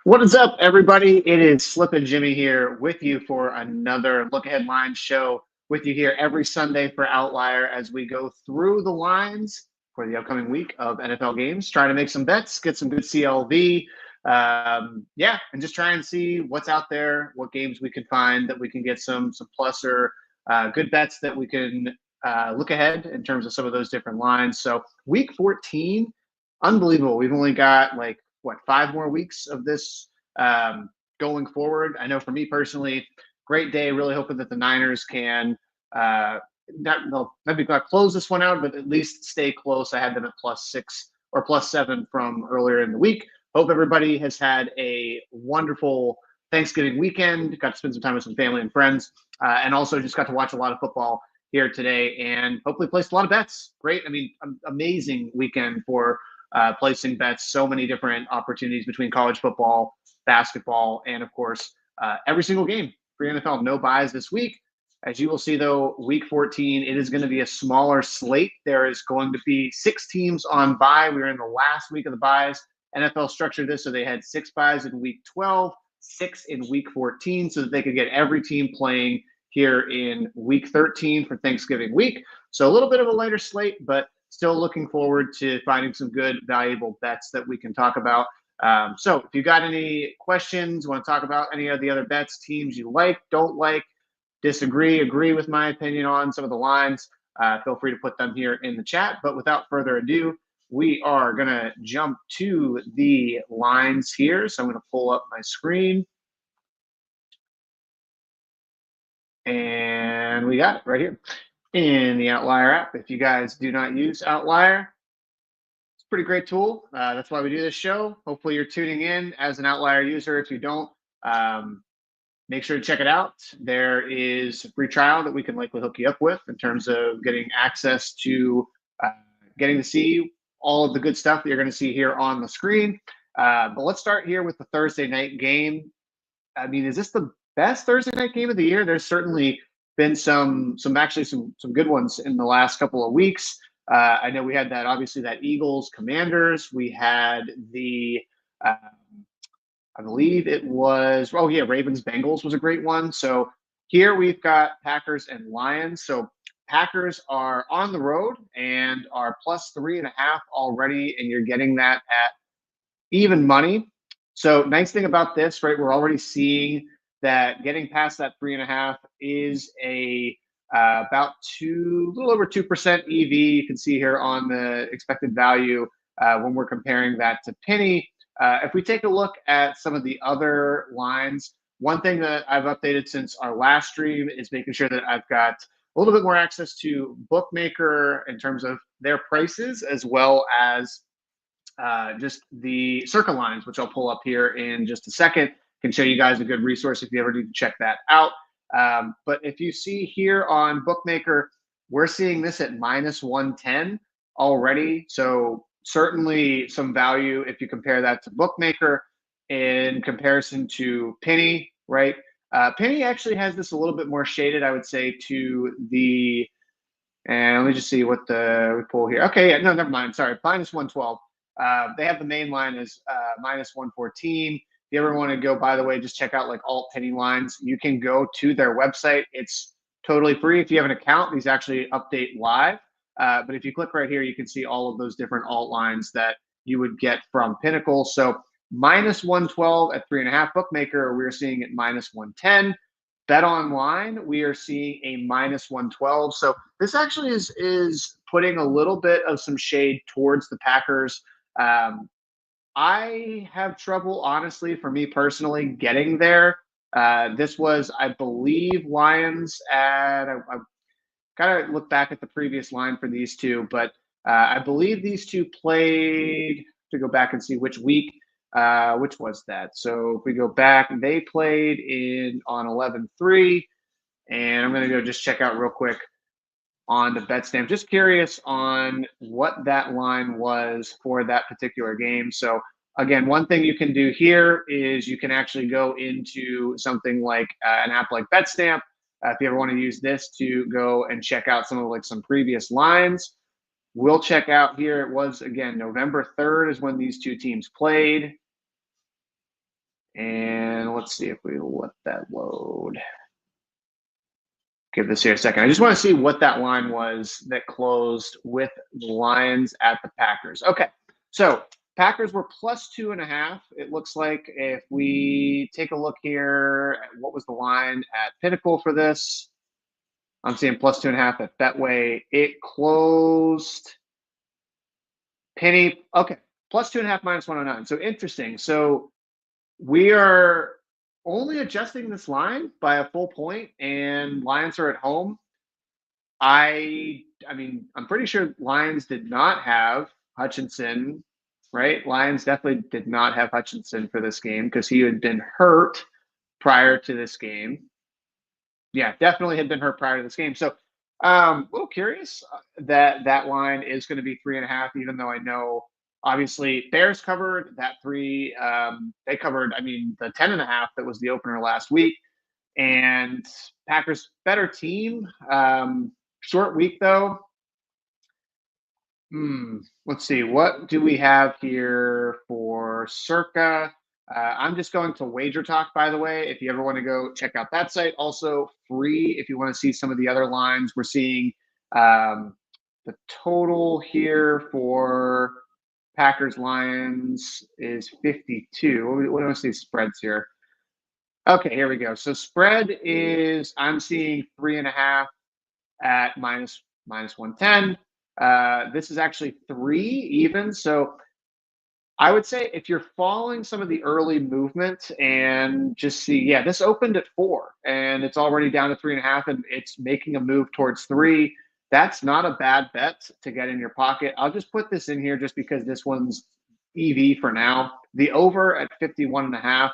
What is up, everybody? It is Slip and Jimmy here with you for another Look Ahead Line show. With you here every Sunday for Outlier as we go through the lines for the upcoming week of NFL games, trying to make some bets, get some good CLV, and just try and see what's out there, what games we can find that we can get some plus or good bets that we can look ahead in terms of some of those different lines. So week 14, unbelievable. We've only got like what 5 more weeks of this going forward. I know for me personally, great day. Really hoping that the Niners can they'll maybe not close this one out, but at least stay close. I had them at +6 or +7 from earlier in the week. Hope everybody has had a wonderful Thanksgiving weekend. Got to spend some time with some family and friends, and also just got to watch a lot of football here today, and hopefully placed a lot of bets. Great, I mean, amazing weekend for placing bets. So many different opportunities between college football, basketball, and of course, every single game for the NFL. No buys this week. As you will see, though, week 14, it is going to be a smaller slate. There is going to be 6 teams on bye. We are in the last week of the buys. NFL structured this so they had 6 buys in week 12, 6 in week 14, so that they could get every team playing here in week 13 for Thanksgiving week. So a little bit of a lighter slate, but still looking forward to finding some good, valuable bets that we can talk about. So if you got any questions, want to talk about any of the other bets, teams you like, don't like, disagree, agree with my opinion on some of the lines, feel free to put them here in the chat. But without further ado, we are going to jump to the lines here. So I'm going to pull up my screen. And we got it right here in the Outlier app. If you guys do not use Outlier, it's a pretty great tool. That's why we do this show. Hopefully you're tuning in as an Outlier user. If you don't, make sure to check it out. There is a free trial that we can likely hook you up with in terms of getting access to getting to see all of the good stuff that you're going to see here on the screen. But let's start here with the Thursday night game. I mean, is this the best Thursday night game of the year? There's certainly been some good ones in the last couple of weeks. I know we had that, obviously, that Eagles Commanders. We had the I believe it was, oh yeah, Ravens Bengals was a great one. So here we've got Packers and Lions. So Packers are on the road and are +3.5 already, and you're getting that at even money. So nice thing about this, right? We're already seeing that getting past that 3.5 is a about a little over 2% EV. You can see here on the expected value when we're comparing that to Penny. If we take a look at some of the other lines, one thing that I've updated since our last stream is making sure that I've got a little bit more access to Bookmaker in terms of their prices, as well as just the circle lines, which I'll pull up here in just a second. Can show you guys a good resource if you ever need to check that out. But if you see here on Bookmaker, we're seeing this at -110 already. So certainly some value if you compare that to Bookmaker in comparison to Penny, right? Penny actually has this a little bit more shaded, I would say, to the, and let me just see what we pull here. Okay, yeah, no, never mind. Sorry, -112. They have the main line as -114. If you ever want to go, by the way, just check out like alt penny lines. You can go to their website. It's totally free. If you have an account, these actually update live. But if you click right here, you can see all of those different alt lines that you would get from Pinnacle. So -112 at 3.5. Bookmaker, we're seeing at -110. Bet online, we are seeing a -112. So this actually is putting a little bit of some shade towards the Packers. I have trouble, honestly, for me personally, getting there. This was, I believe, Lions at, I got to look back at the previous line for these two, but I believe these two played, to go back and see which week, which was that. So if we go back, they played on 11-3, and I'm going to go just check out real quick on the bet stamp. Just curious on what that line was for that particular game. So again, one thing you can do here is you can actually go into something like an app like Betstamp. If you ever want to use this to go and check out some previous lines, we'll check out here. It was, again, November 3rd is when these two teams played. And let's see if we let that load. Give this here a second. I just want to see what that line was that closed with the Lions at the Packers. Okay, so Packers were plus 2.5. It looks like if we take a look here at what was the line at Pinnacle for this, I'm seeing plus 2.5 at Betway. It closed penny. Okay, plus 2.5 minus 109. So interesting. So we are only adjusting this line by a full point, and Lions are at home. I mean, I'm pretty sure Lions did not have Hutchinson, right? Lions definitely did not have Hutchinson for this game because he had been hurt prior to this game. Yeah, definitely had been hurt prior to this game. So, a little curious that that line is going to be 3.5, even though I know obviously Bears covered that three. They covered, I mean, the 10.5 that was the opener last week, and Packers better team. Short week though. Let's see. What do we have here for Circa? I'm just going to Wager Talk, by the way. If you ever want to go check out that site, also free if you want to see some of the other lines. We're seeing the total here for Packers Lions is 52. What do I see spreads here? Okay, here we go. So spread is I'm seeing 3.5 at minus 110. This is actually 3 even. So I would say if you're following some of the early movement and just see, yeah, this opened at 4 and it's already down to 3.5 and it's making a move towards 3. That's not a bad bet to get in your pocket. I'll just put this in here just because this one's EV for now. The over at 51.5.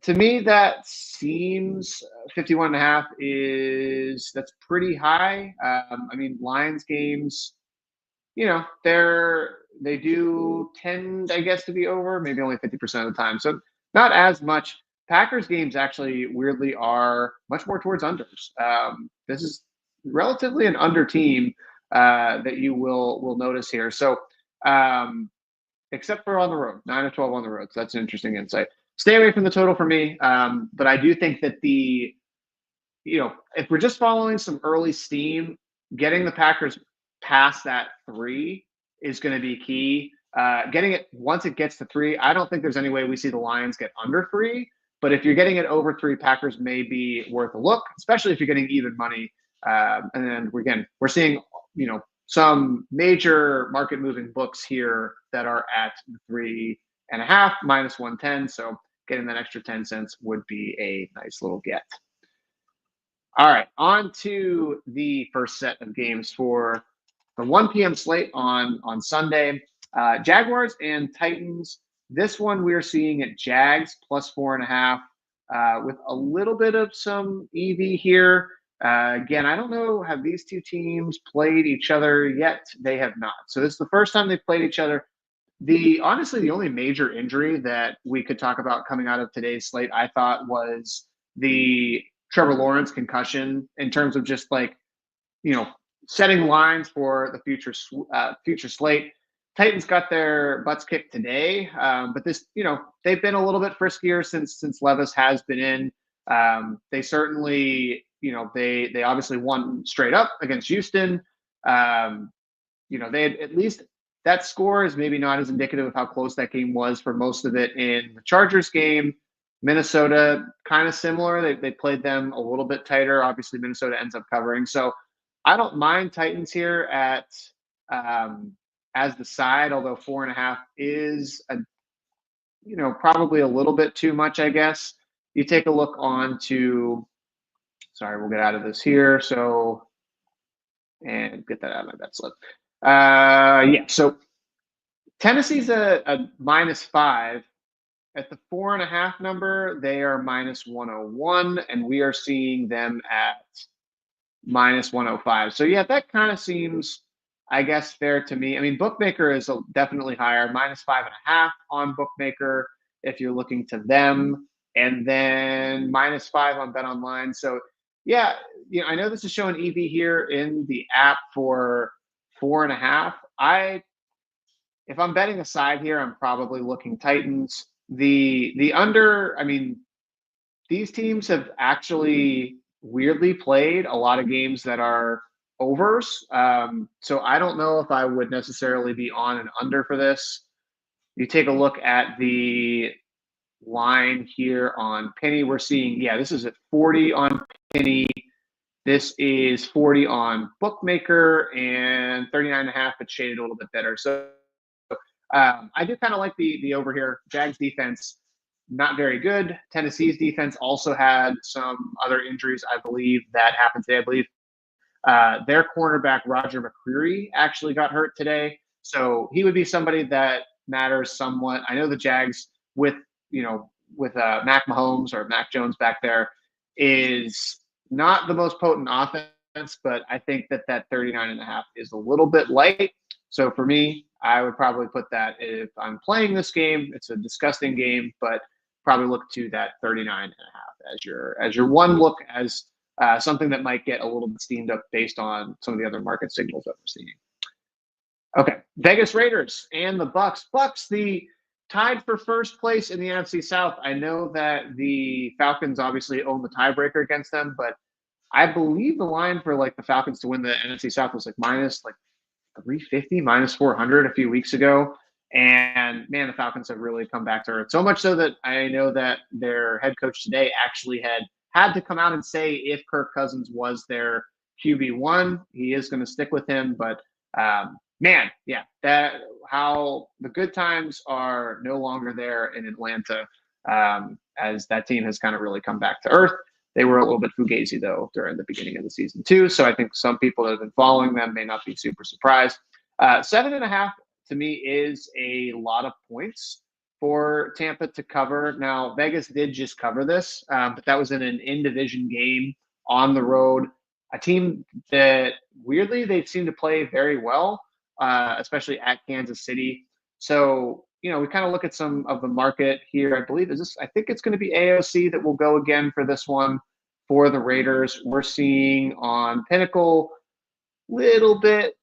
To me, that seems 51.5 that's pretty high. I mean, Lions games, they do tend, I guess, to be over, maybe only 50% of the time. So not as much. Packers games actually weirdly are much more towards unders. This is relatively an under team that you will notice here. So except for on the road, 9 of 12 on the road. So that's an interesting insight. Stay away from the total for me. But I do think that if we're just following some early steam, getting the Packers past that 3 is going to be key. Getting it once it gets to 3, I don't think there's any way we see the Lions get under 3. But if you're getting it over 3, Packers may be worth a look, especially if you're getting even money. And then we're seeing some major market moving books here that are at 3.5 minus 110. So getting that extra 10 cents would be a nice little get. All right, on to the first set of games for the 1 p.m. slate on Sunday. Jaguars and Titans. This one we're seeing at Jags plus 4.5 with a little bit of some EV here. Again, I don't know, have these two teams played each other yet? They have not. So this is the first time they've played each other. Honestly, the only major injury that we could talk about coming out of today's slate, I thought, was the Trevor Lawrence concussion in terms of just setting lines for the future slate. Titans got their butts kicked today, but they've been a little bit friskier since Levis has been in. They certainly, they obviously won straight up against Houston. They had at least that score is maybe not as indicative of how close that game was for most of it in the Chargers game. Minnesota, kind of similar. They played them a little bit tighter. Obviously, Minnesota ends up covering. So I don't mind Titans here at as the side, although 4.5 is probably a little bit too much, I guess. You take a look on to, sorry, we'll get out of this here. So, and get that out of my bet slip. So Tennessee's a -5. At the 4.5 number, they are minus 101, and we are seeing them at minus 105. So yeah, that kind of seems, I guess, fair to me. I mean, Bookmaker is definitely higher, -5.5 on Bookmaker if you're looking to them, and then -5 on Bet Online. So yeah, I know this is showing EV here in the app for 4.5. If I'm betting a side here, I'm probably looking Titans. The under, I mean, these teams have actually weirdly played a lot of games that are overs. So I don't know if I would necessarily be on an under for this. You take a look at the line here on Penny. We're seeing, yeah, this is at 40 on Penny. This is 40 on Bookmaker and 39.5, but shaded a little bit better. So I do kind of like the over here. Jags defense, not very good. Tennessee's defense also had some other injuries, I believe, that happened today. I believe their cornerback, Roger McCreary, actually got hurt today. So he would be somebody that matters somewhat. I know the Jags with, with Mac Mahomes or Mac Jones back there is not the most potent offense, but I think that 39.5 is a little bit light. So for me, I would probably put that if I'm playing this game. It's a disgusting game, but probably look to that 39.5 as your one look as something that might get a little bit steamed up based on some of the other market signals that we're seeing. Okay, Vegas Raiders and the Bucks. Bucks, the tied for first place in the NFC South. I know that the Falcons obviously own the tiebreaker against them, but I believe the line for like the Falcons to win the NFC South was like minus like 350, minus 400 a few weeks ago. And man, the Falcons have really come back to earth. So much so that I know that their head coach today actually had to come out and say if Kirk Cousins was their QB1, he is going to stick with him. But man, yeah, that how the good times are no longer there in Atlanta, as that team has kind of really come back to earth. They were a little bit fugazi, though, during the beginning of the season, too. So I think some people that have been following them may not be super surprised. 7.5 to me is a lot of points for Tampa to cover. Now, Vegas did just cover this, but that was in an in-division game on the road. A team that weirdly they seem to play very well, especially at Kansas City. So we kind of look at some of the market here. I believe I think it's going to be AOC that will go again for this one for the Raiders. We're seeing on Pinnacle little bit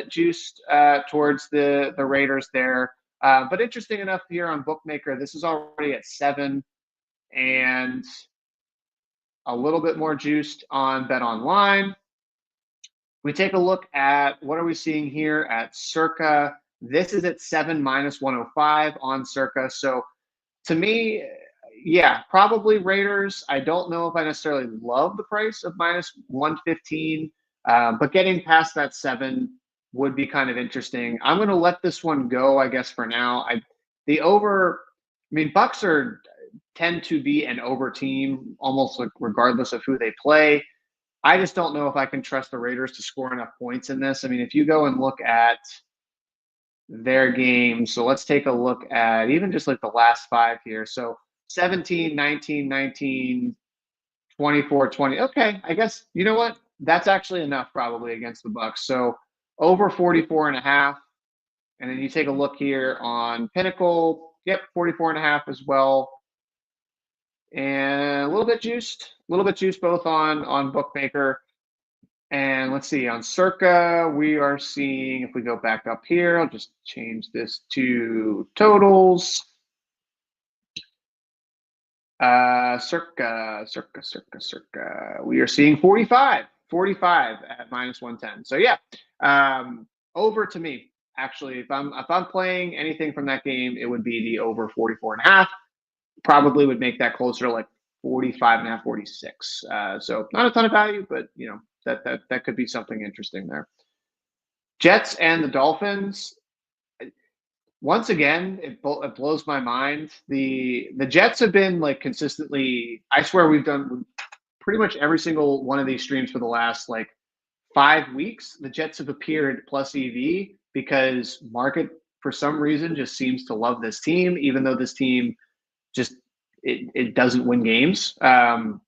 juiced towards the Raiders there. But interesting enough here on Bookmaker, this is already at 7 and a little bit more juiced on Bet Online. We take a look at what are we seeing here at Circa. This is at 7 minus 105 on Circa. So to me, yeah, probably Raiders. I don't know if I necessarily love the price of minus 115, but getting past that 7 would be kind of interesting. I'm going to let this one go, I guess, for now. The over, I mean, Bucks tend to be an over team almost like regardless of who they play. I just don't know if I can trust the Raiders to score enough points in this. I mean, if you go and look at their games, so let's take a look at even just like the last 5 here. So 17, 19, 19, 24, 20. Okay, I guess, you know what? That's actually enough probably against the Bucks. So over 44.5. And then you take a look here on Pinnacle. Yep, 44.5 as well. And a little bit juiced both on Bookmaker. And let's see, on Circa, we are seeing, if we go back up here, I'll just change this to totals. Circa. We are seeing 45 at minus 110. So yeah, over to me. Actually, if I'm playing anything from that game, it would be the over 44.5. Probably would make that closer to like 45.5, 46. So not a ton of value, but that could be something interesting there. Jets and the Dolphins. Once again, it blows my mind. The Jets have been like consistently. I swear we've done pretty much every single one of these streams for the last like 5 weeks. The Jets have appeared plus EV because market for some reason just seems to love this team, even though this team just it doesn't win games. If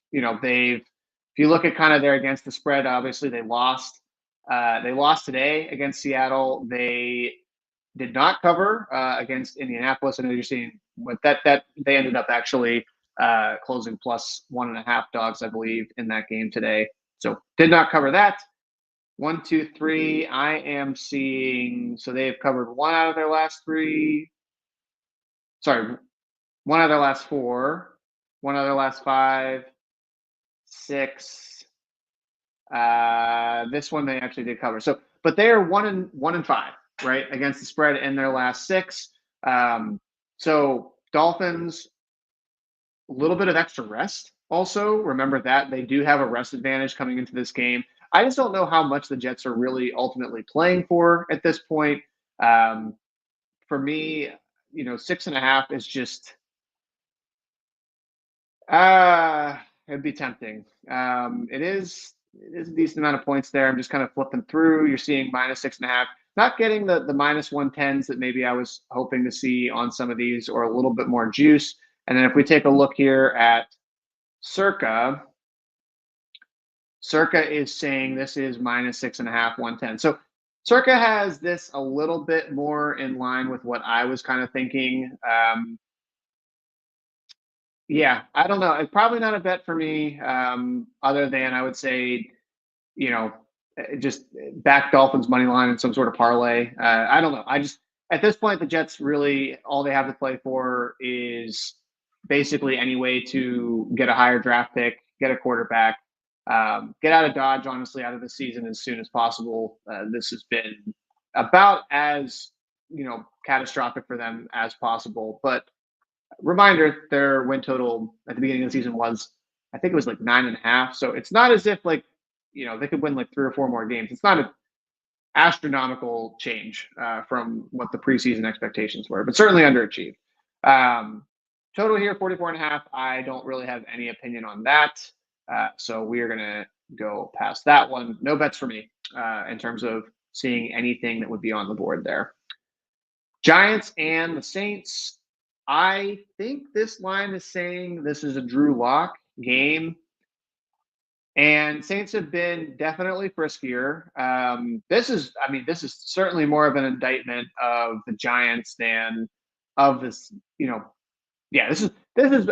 you look at kind of their against the spread, obviously they lost. They lost today against Seattle. They did not cover against Indianapolis. I know you're seeing what that they ended up actually closing plus 1.5 dogs, I believe, in that game today. So did not cover that. 1, 2, 3. I am seeing so they have covered 1 out of their last 3. Sorry, one out of their last 4, one out of their last 5, 6. This one they actually did cover. So, but they are 1-5, right, against the spread in their last 6. So Dolphins, a little bit of extra rest. Also, remember that they do have a rest advantage coming into this game. I just don't know how much the Jets are really ultimately playing for at this point. For me, 6.5 is just it'd be tempting. It is a decent amount of points there. I'm just kind of flipping through. You're seeing -6.5. Not getting the -110s that maybe I was hoping to see on some of these, or a little bit more juice. And then if we take a look here at Circa is saying this is -6.5, 110. So Circa has this a little bit more in line with what I was kind of thinking. Yeah, I don't know. It's probably not a bet for me, other than I would say, just back Dolphins money line in some sort of parlay. I don't know. I just, at this point, the Jets really, all they have to play for is basically any way to get a higher draft pick, get a quarterback, get out of Dodge, honestly, out of the season as soon as possible. This has been about as, catastrophic for them as possible. But reminder, their win total at the beginning of the season was, I think it was like 9.5. So it's not as if like, they could win like 3 or 4 more games. It's not an astronomical change from what the preseason expectations were, but certainly underachieved. Total here, 44.5. I don't really have any opinion on that. So we are going to go past that one. No bets for me in terms of seeing anything that would be on the board there. Giants and the Saints. I think this line is saying this is a Drew Lock game. And Saints have been definitely friskier. This is certainly more of an indictment of the Giants than of this, yeah, this is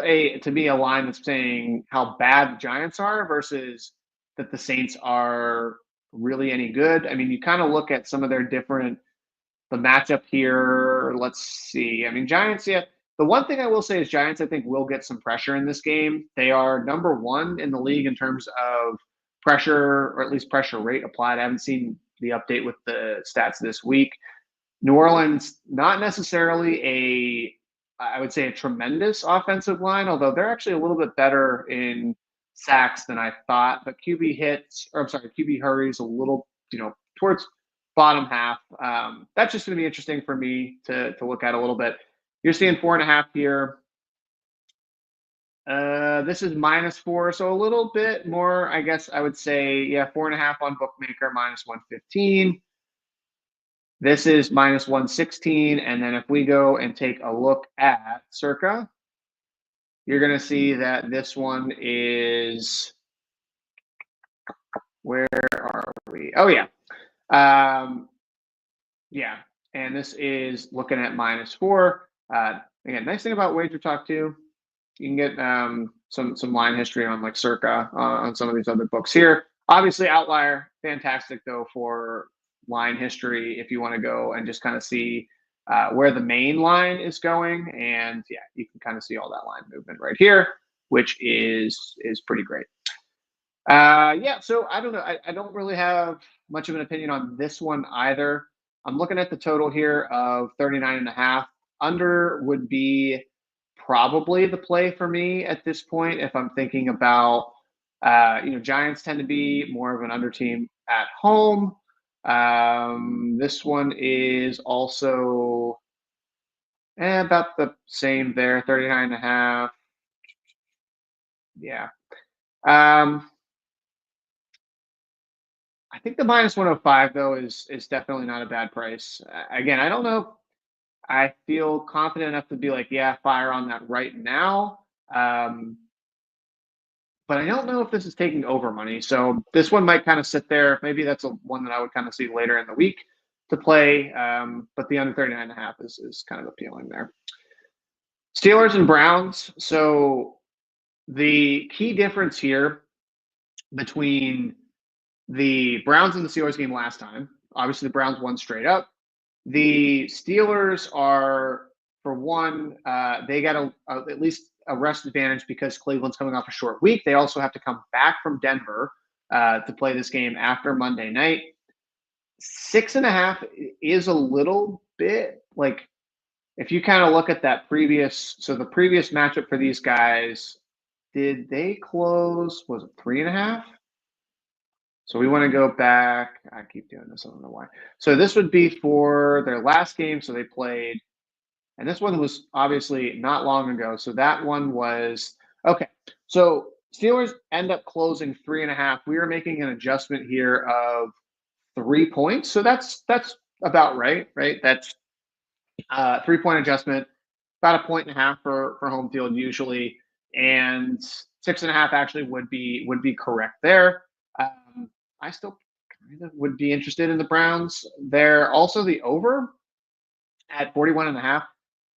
to me a line that's saying how bad the Giants are versus that the Saints are really any good. I mean, you kind of look at some of their the matchup here. Let's see. I mean, Giants, yeah. The one thing I will say is Giants, I think, will get some pressure in this game. They are number 1 in the league in terms of pressure, or at least pressure rate applied. I haven't seen the update with the stats this week. New Orleans, not necessarily I would say a tremendous offensive line, although they're actually a little bit better in sacks than I thought. But QB hurries a little, towards bottom half. That's just going to be interesting for me to look at a little bit. You're seeing 4.5 here. This is -4, so a little bit more, I guess I would say, yeah, 4.5 on bookmaker, -115. This is -116. And then if we go and take a look at Circa, you're going to see that this one is, where are we? Oh, yeah. Yeah. And this is looking at -4. Again, nice thing about Wager Talk too, you can get some line history on like Circa on some of these other books here. Obviously, Outlier, fantastic though for line history if you want to go and just kind of see where the main line is going. And yeah, you can kind of see all that line movement right here, which is pretty great. Yeah, so I don't know. I don't really have much of an opinion on this one either. I'm looking at the total here of 39.5. Under would be probably the play for me at this point if I'm thinking about, Giants tend to be more of an under team at home. This one is also about the same there, 39.5. Yeah. I think the -105 though is definitely not a bad price. Again, I don't know. I feel confident enough to be like, yeah, fire on that right now. But I don't know if this is taking over money. So this one might kind of sit there. Maybe that's one that I would kind of see later in the week to play. But the under 39.5 is kind of appealing there. Steelers and Browns. So the key difference here between the Browns and the Steelers game last time, obviously the Browns won straight up. The Steelers are for one, they got at least a rest advantage because Cleveland's coming off a short week. They also have to come back from Denver to play this game after Monday night. 6.5 is a little bit like, if you kind of look at that the previous matchup for these guys, did they close? Was it 3.5? So we want to go back. I keep doing this. I don't know why. So this would be for their last game. So they played, and this one was obviously not long ago. So that one was okay. So Steelers end up closing 3.5. We are making an adjustment here of 3 points. So that's about right, right? That's 3 point adjustment, about 1.5 for home field usually, and 6.5 actually would be correct there. I still kind of would be interested in the Browns. They're also the over at 41.5.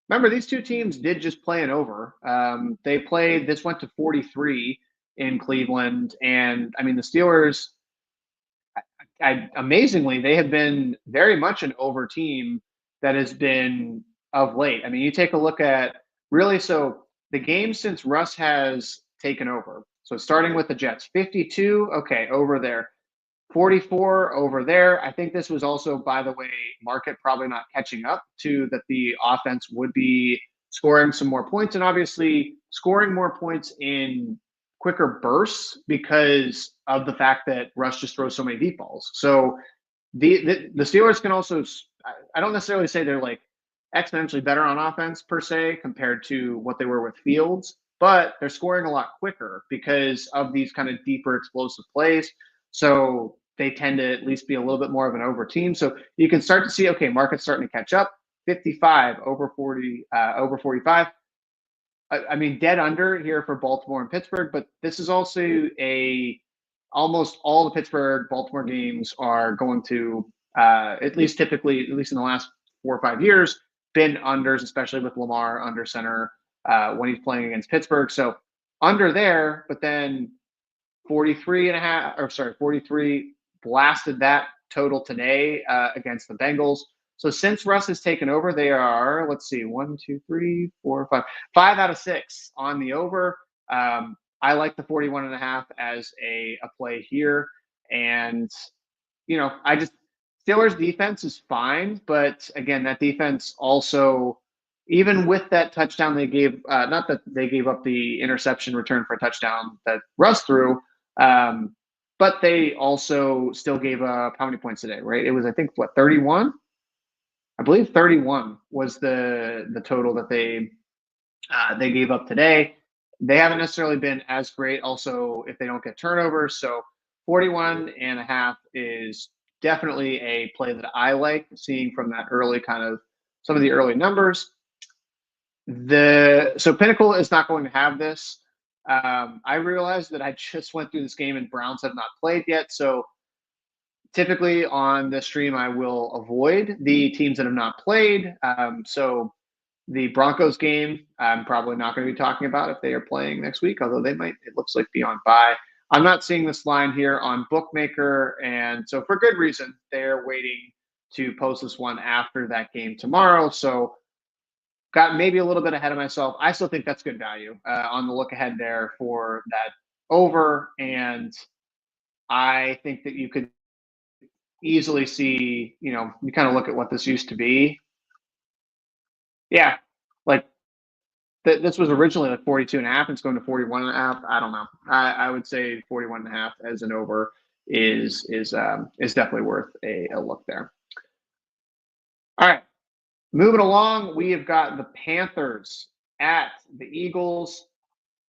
Remember, these two teams did just play an over. They played. This went to 43 in Cleveland, and I mean the Steelers. Amazingly, they have been very much an over team that has been of late. I mean, you take a look at really so the games since Russ has taken over. So starting with the Jets, 52, okay, over there. 44 over there. I think this was also, by the way, market probably not catching up to that the offense would be scoring some more points, and obviously scoring more points in quicker bursts because of the fact that Russ just throws so many deep balls. So the Steelers can also, I don't necessarily say they're like exponentially better on offense per se compared to what they were with Fields, but they're scoring a lot quicker because of these kind of deeper explosive plays. So they tend to at least be a little bit more of an over team. So you can start to see, okay, market's starting to catch up. 55 over 40, over 45. I mean, dead under here for Baltimore and Pittsburgh, but this is also almost all the Pittsburgh Baltimore games are going to at least typically, at least in the last 4 or 5 years, been unders, especially with Lamar under center when he's playing against Pittsburgh. So under there, but then 43 blasted that total today against the Bengals. So since Russ has taken over, they are, let's see, 1, 2, 3, 4, 5 out of 6 on the over. I like the 41.5 as a play here. And, Steelers defense is fine. But again, that defense also, even with that touchdown they gave, not that they gave up the interception return for a touchdown that Russ threw, but they also still gave up how many points today, right? It was, I think, 31? I believe 31 was the total that they gave up today. They haven't necessarily been as great also if they don't get turnovers. So 41.5 is definitely a play that I like seeing from that early kind of some of the early numbers. So Pinnacle is not going to have this. I realized that I just went through this game and Browns have not played yet. So typically on the stream, I will avoid the teams that have not played. So the Broncos game, I'm probably not going to be talking about if they are playing next week, although they might, it looks like, be on bye. I'm not seeing this line here on Bookmaker. And so for good reason, they're waiting to post this one after that game tomorrow. So got maybe a little bit ahead of myself. I still think that's good value on the look ahead there for that over. And I think that you could easily see, you kind of look at what this used to be. Yeah. Like this was originally like 42.5. And it's going to 41.5. I don't know. I would say 41.5 as an over is definitely worth a look there. All right. Moving along, we have got the Panthers at the Eagles.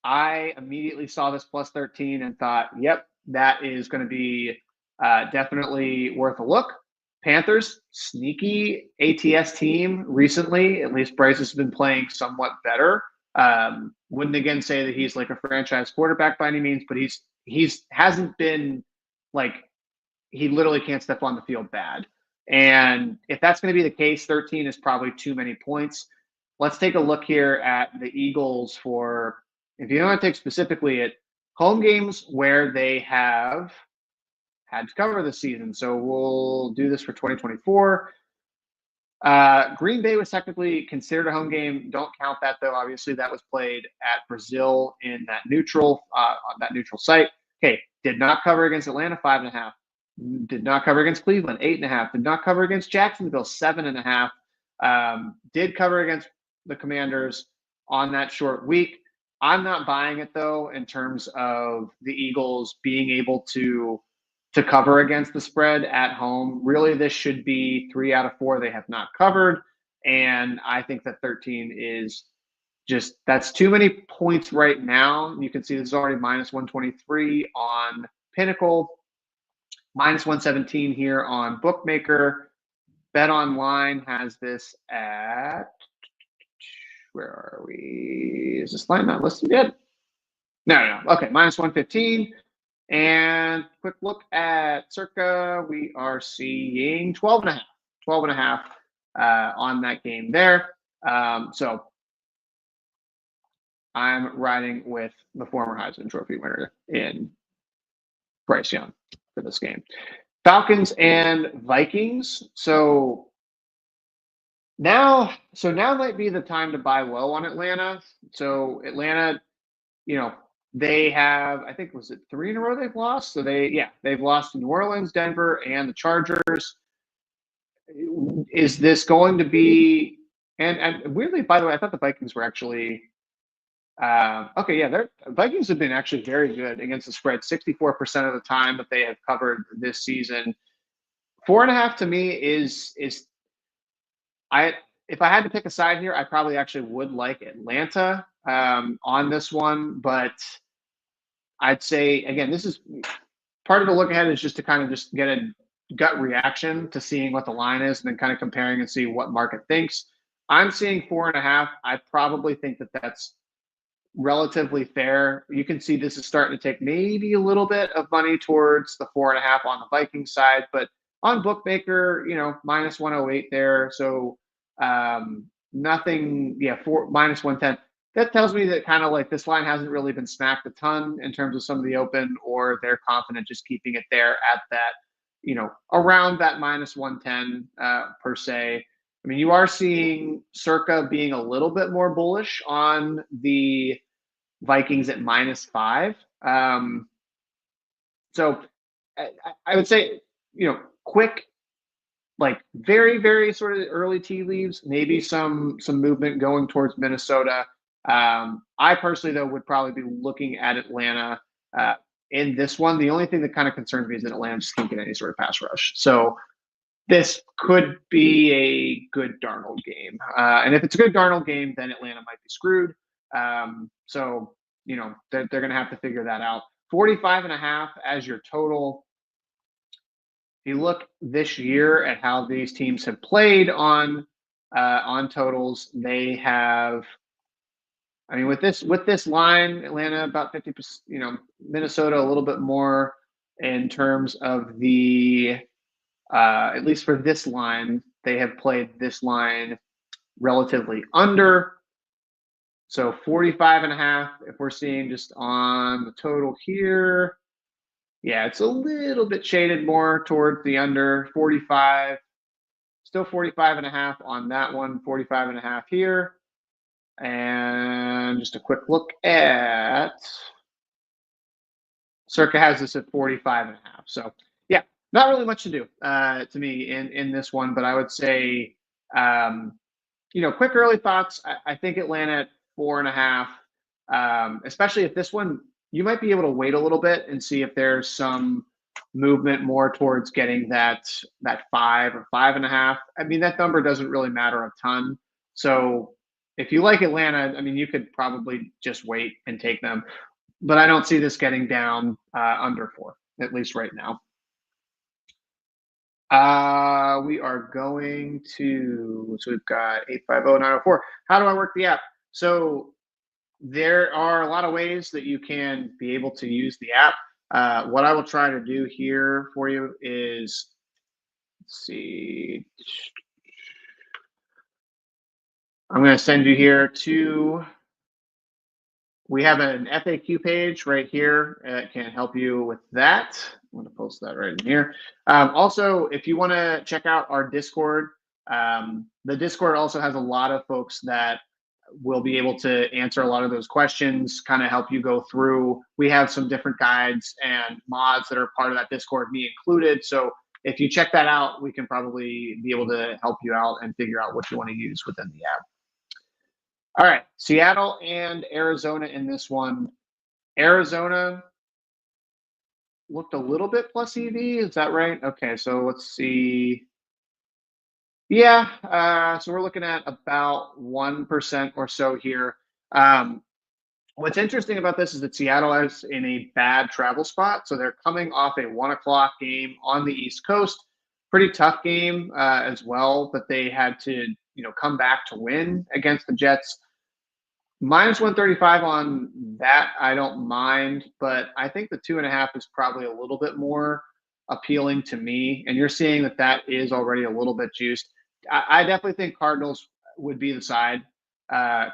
I immediately saw this plus 13 and thought, yep, that is going to be definitely worth a look. Panthers, sneaky ATS team recently. At least Bryce has been playing somewhat better. Wouldn't again say that he's like a franchise quarterback by any means, but he's hasn't been like, he literally can't step on the field bad. And if that's going to be the case, 13 is probably too many points. Let's take a look here at the Eagles for, if you want to take specifically at home games where they have had to cover this season. So we'll do this for 2024. Green Bay was technically considered a home game. Don't count that though. Obviously, that was played at Brazil in that neutral on that neutral site. Okay, did not cover against Atlanta 5.5. Did not cover against Cleveland 8.5. Did not cover against Jacksonville 7.5. Did cover against the Commanders on that short week. I'm not buying it though in terms of the Eagles being able to cover against the spread at home. Really, this should be 3 out of 4 they have not covered. And I think that 13 is just, that's too many points right now. You can see this is already minus 123 on Pinnacle, minus 117 here on Bookmaker. Bet Online has this at, where are we? Is this line not listed yet? No. Okay, minus 115. And quick look at Circa, we are seeing 12.5 on that game there. So I'm riding with the former Heisman Trophy winner in Bryce Young for this game. Falcons and Vikings. So now might be the time to buy low on Atlanta. So Atlanta, they have, I think, was it 3 in a row they've lost? So they've lost to New Orleans, Denver, and the Chargers. Is this going to be, and weirdly, by the way, I thought the Vikings were actually, the Vikings have been actually very good against the spread 64% of the time that they have covered this season. 4.5 to me is if I had to pick a side here, I probably actually would like Atlanta on this one, but I'd say, again, this is part of the look ahead is just to kind of just get a gut reaction to seeing what the line is and then kind of comparing and see what market thinks. I'm seeing 4.5. I probably think that that's relatively fair. You can see this is starting to take maybe a little bit of money towards the 4.5 on the Vikings side, but on Bookmaker, minus 108 there. So nothing, minus 110. That tells me that kind of like this line hasn't really been smacked a ton in terms of some of the open, or they're confident just keeping it there at that, around that minus 110 per se. I mean, you are seeing Circa being a little bit more bullish on the Vikings at -5. So I would say, quick, like very, very sort of early tea leaves, maybe some movement going towards Minnesota. I personally, though, would probably be looking at Atlanta in this one. The only thing that kind of concerns me is that Atlanta just can't get any sort of pass rush. So this could be a good Darnold game. And if it's a good Darnold game, then Atlanta might be screwed. So, they're going to have to figure that out. 45.5 as your total. If you look this year at how these teams have played on totals, they have, I mean, with this line, Atlanta about 50%, Minnesota a little bit more in terms of the, at least for this line, they have played this line relatively under. So 45.5, if we're seeing just on the total here, yeah, it's a little bit shaded more towards the under. 45, still 45.5 on that one, 45.5 here. And just a quick look at Circa has this at 45.5. So yeah, not really much to do to me in this one, but I would say, quick early thoughts. I think Atlanta at 4.5, especially if this one, you might be able to wait a little bit and see if there's some movement more towards getting that 5 or 5.5. I mean, that number doesn't really matter a ton. So if you like Atlanta, I mean, you could probably just wait and take them. But I don't see this getting down under 4, at least right now. We are going to, so we've got 850-904. How do I work the app? So there are a lot of ways that you can be able to use the app. What I will try to do here for you is, let's see, I'm going to send you here to, we have an FAQ page right here that can help you with that. I'm going to post that right in here. Also, if you want to check out our Discord, The Discord also has a lot of folks that will be able to answer a lot of those questions, kind of help you go through. We have some different guides and mods that are part of that Discord, me included. So if you check that out, we can probably be able to help you out and figure out what you want to use within the app. All right, Seattle and Arizona in this one. Arizona looked a little bit plus EV. Is that right? Okay, so let's see. Yeah, so we're looking at about 1% or so here. Um, what's interesting about this is that Seattle is in a bad travel spot. So they're coming off a 1 o'clock game on the East Coast. Pretty tough game as well, but they had to, come back to win against the Jets. Minus 135 on that, I don't mind, but I think the 2.5 is probably a little bit more appealing to me. And you're seeing that that is already a little bit juiced. I definitely think Cardinals would be the side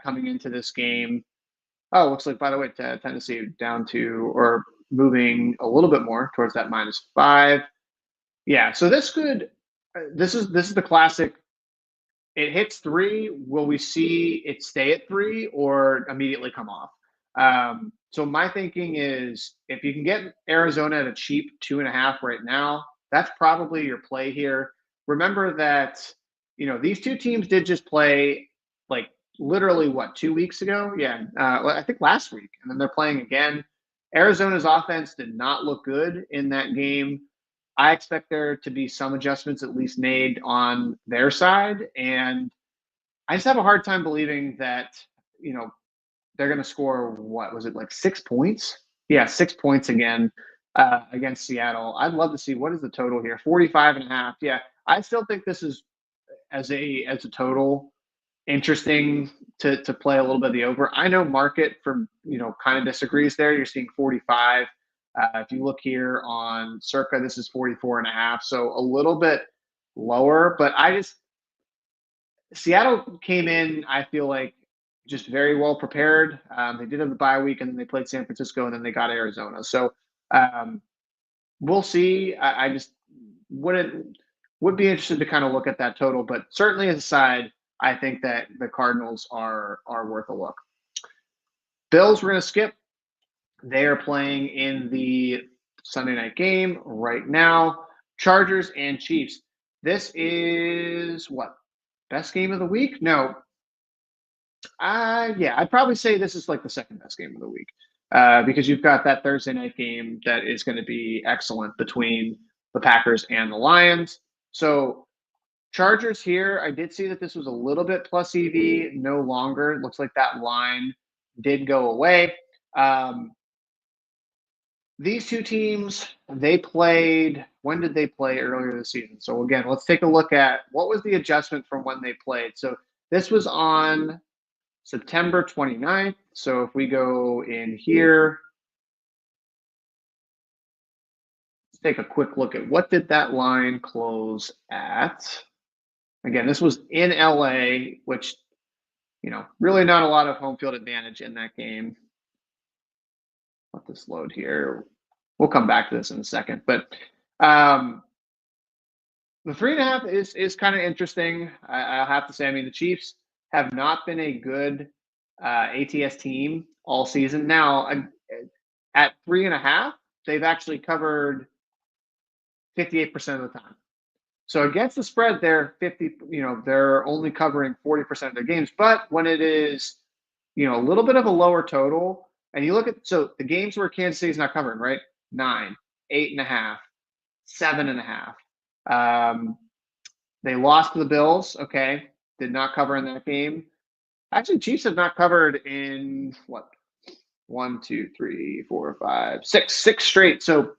coming into this game. Oh, looks like, by the way, Tennessee down to or moving a little bit more towards that -5. Yeah, so this could. This is the classic. It hits 3. Will we see it stay at 3 or immediately come off? So my thinking is if you can get Arizona at a cheap 2.5 right now, that's probably your play here. Remember that these two teams did just play like literally what 2 weeks ago? Yeah, I think last week, and then they're playing again. Arizona's offense did not look good in that game. I expect there to be some adjustments at least made on their side. And I just have a hard time believing that, they're going to score, what was it, like 6 points? Yeah, 6 points again against Seattle. I'd love to see what is the total here? 45.5. Yeah, I still think this is as a total interesting to play a little bit of the over. I know market from kind of disagrees there. You're seeing 45. If you look here on Circa, this is 44.5, so a little bit lower. But Seattle came in, I feel like, just very well prepared. They did have the bye week, and then they played San Francisco, and then they got Arizona. So um, we'll see. I just wouldn't would be interested to kind of look at that total, but certainly as a side, I think that the Cardinals are worth a look. Bills, we're going to skip. They are playing in the Sunday night game right now. Chargers and Chiefs. This is what? Best game of the week? No. Yeah, I'd probably say this is like the second best game of the week because you've got that Thursday night game that is going to be excellent between the Packers and the Lions. So Chargers here, I did see that this was a little bit plus EV, no longer. It looks like that line did go away. These two teams, they played. When did they play earlier this season? So again, let's take a look at what was the adjustment from when they played. So this was on September 29th. So if we go in here, let's take a quick look at what did that line close at. Again, this was in LA, which, really not a lot of home field advantage in that game. Let this load here. We'll come back to this in a second. But the 3.5 is kind of interesting. I'll have to say, I mean, the Chiefs have not been a good ATS team all season. Now, at 3.5, they've actually covered 58% of the time. So against the spread, they're only covering 40% of their games. But when it is, a little bit of a lower total, and you look at so the games where Kansas City's not covering, right? 9, 8.5, 7.5. They lost to the Bills. Okay, did not cover in that game. Actually, Chiefs have not covered in what? 1, 2, 3, 4, 5, 6 straight. So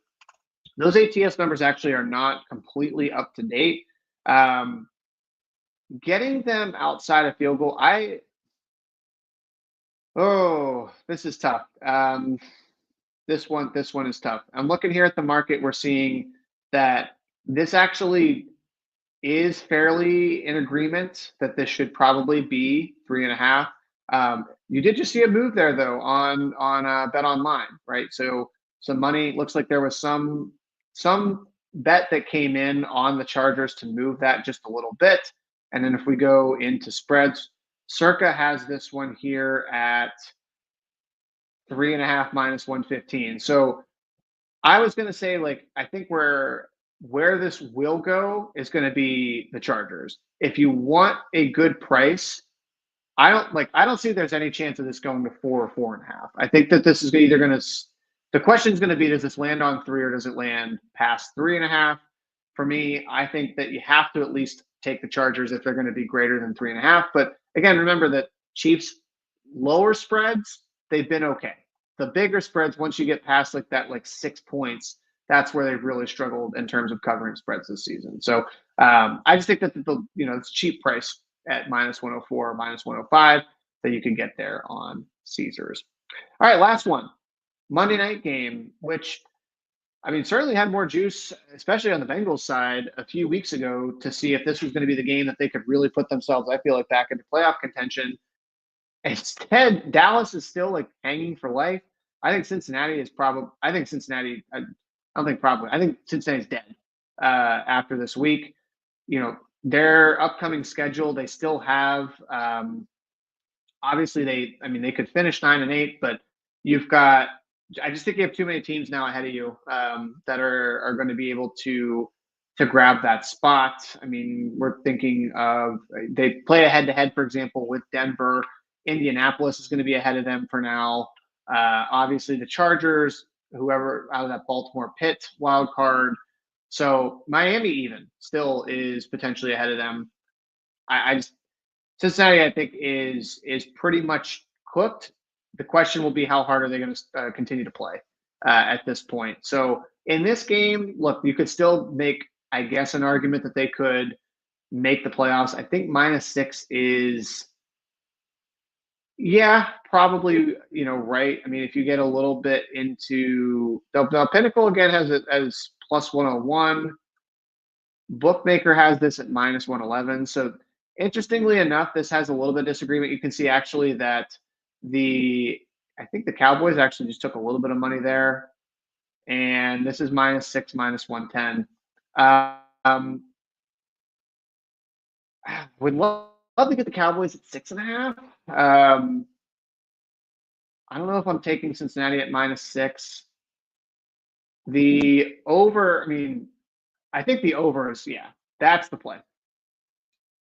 those ATS numbers actually are not completely up to date. Getting them outside of field goal, this is tough. This one is tough. I'm looking here at the market. We're seeing that this actually is fairly in agreement that this should probably be 3.5. You did just see a move there though on Bet Online, right? So some money. Looks like there was some bet that came in on the Chargers to move that just a little bit. And then if we go into spreads, Circa has this one here at 3.5 minus 115. So I was going to say, like, I think where this will go is going to be the Chargers. If you want a good price, I don't see there's any chance of this going to 4 or 4.5. I think that this is either going to the question is going to be, does this land on 3 or does it land past 3.5? For me, I think that you have to at least take the Chargers if they're going to be greater than 3.5. But again, remember that Chiefs lower spreads, they've been okay. The bigger spreads, once you get past like that, like 6 points, that's where they've really struggled in terms of covering spreads this season. So I just think that it's cheap price at minus 104 or minus 105 that you can get there on Caesars. All right, last one. Monday night game, which I mean certainly had more juice, especially on the Bengals side a few weeks ago, to see if this was going to be the game that they could really put themselves, I feel like, back into playoff contention. Instead, Dallas is still like hanging for life. I think Cincinnati is probably. I think Cincinnati. I don't think probably. I think Cincinnati's dead after this week. Their upcoming schedule. They still have. Obviously, they could finish 9-8, but you've got. I just think you have too many teams now ahead of you that are going to be able to grab that spot. I mean, we're thinking of they play a head-to-head, for example, with Denver. Indianapolis is going to be ahead of them for now. Obviously, the Chargers, whoever out of that Baltimore pit wild card. So Miami even still is potentially ahead of them. I just Cincinnati, I think, is pretty much cooked. The question will be how hard are they going to continue to play at this point. So in this game, look, you could still make, I guess, an argument that they could make the playoffs. I think -6 is, yeah, probably, right. I mean, if you get a little bit into the Pinnacle again has it as plus 101. Bookmaker has this at minus 111. So interestingly enough, this has a little bit of disagreement. You can see actually that I think the Cowboys actually just took a little bit of money there. And this is -6, minus 110. Would love to get the Cowboys at 6.5. I don't know if I'm taking Cincinnati at -6. The over, I mean, I think the over is, yeah, that's the play.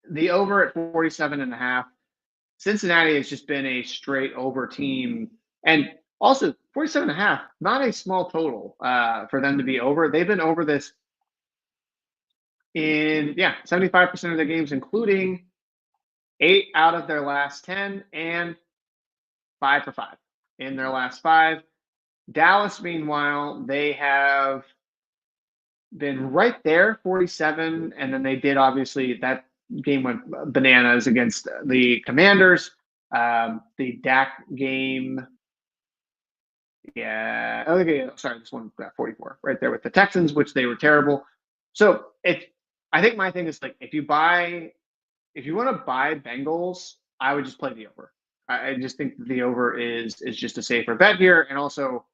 The over at 47.5. Cincinnati has just been a straight over team. And also 47.5, not a small total for them to be over. They've been over this in, 75% of their games, including 8 out of their last 10 and 5 for 5 in their last 5. Dallas, meanwhile, they have been right there, 47, and then they did, obviously, that game went bananas against the Commanders. The Dak game, sorry, this one got 44 right there with the Texans, which they were terrible. So I think my thing is, like, if you want to buy Bengals, I would just play the over. I just think the over is just a safer bet here, and also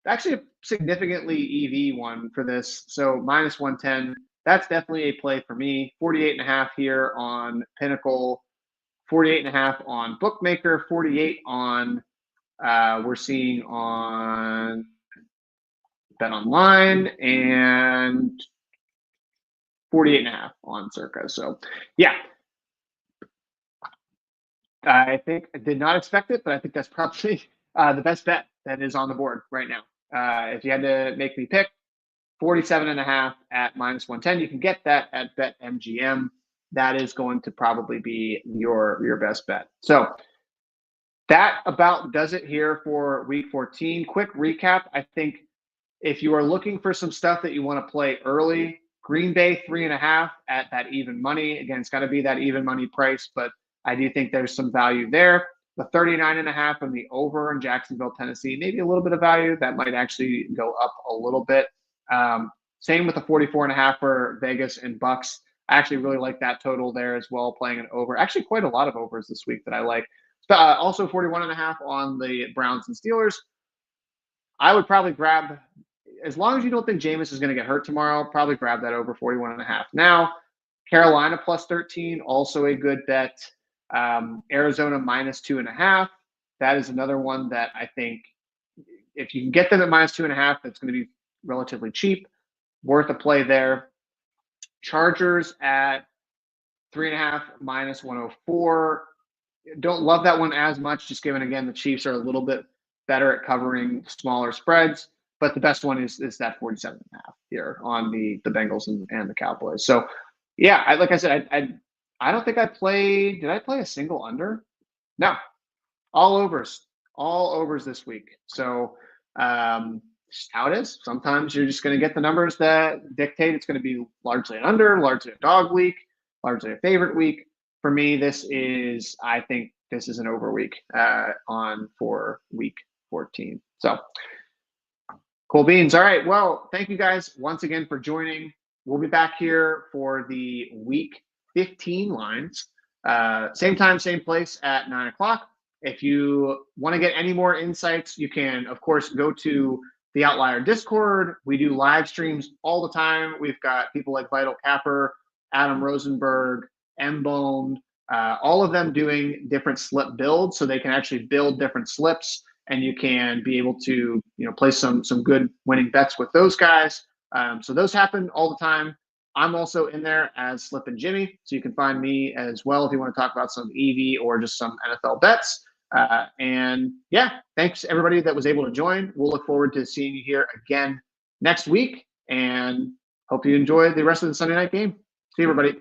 actually a significantly EV one for this. So minus 110, that's definitely a play for me. 48.5 here on Pinnacle, 48.5 on Bookmaker, 48 on we're seeing on Bet Online, and 48.5 on Circa. So yeah, I think I did not expect it, but I think that's probably the best bet that is on the board right now. If you had to make me pick, 47.5 at minus 110. You can get that at BetMGM. That is going to probably be your best bet. So that about does it here for week 14. Quick recap. I think if you are looking for some stuff that you want to play early, Green Bay 3.5 at that even money. Again, it's got to be that even money price, but I do think there's some value there. The 39.5 on the over in Jacksonville, Tennessee, maybe a little bit of value. That might actually go up a little bit. Same with the 44.5 for Vegas and Bucks. I actually really like that total there as well, playing an over. Actually, quite a lot of overs this week that I like. Also 41.5 on the Browns and Steelers. I would probably grab, as long as you don't think Jameis is going to get hurt tomorrow, probably grab that over 41.5. Now, Carolina plus 13, also a good bet. Arizona minus 2.5. That is another one that I think if you can get them at minus 2.5, that's going to be relatively cheap. Worth a play there. Chargers at 3.5 minus 104. Don't love that one as much, just given again the Chiefs are a little bit better at covering smaller spreads. But the best one is that 47.5 here on the Bengals and the Cowboys. So yeah, like I said, I don't think I played. Did I play a single under? No, all overs this week. So how it is. Sometimes you're just going to get the numbers that dictate it's going to be largely an under, largely a dog week, largely a favorite week. For me, I think this is an over week for week 14. So cool beans. All right. Well, thank you guys once again for joining. We'll be back here for the week 15 lines. Same time, same place at 9 o'clock. If you want to get any more insights, you can, of course, go to the Outlier Discord. We do live streams all the time. We've got people like Vital Capper, Adam Rosenberg, M-Bone, all of them doing different slip builds, so they can actually build different slips, and you can be able to place some good winning bets with those guys. So those happen all the time. I'm also in there as Slip and Jimmy, so you can find me as well if you want to talk about some EV or just some NFL bets. And yeah, thanks everybody that was able to join. We'll look forward to seeing you here again next week, and hope you enjoy the rest of the Sunday night game. See you, everybody.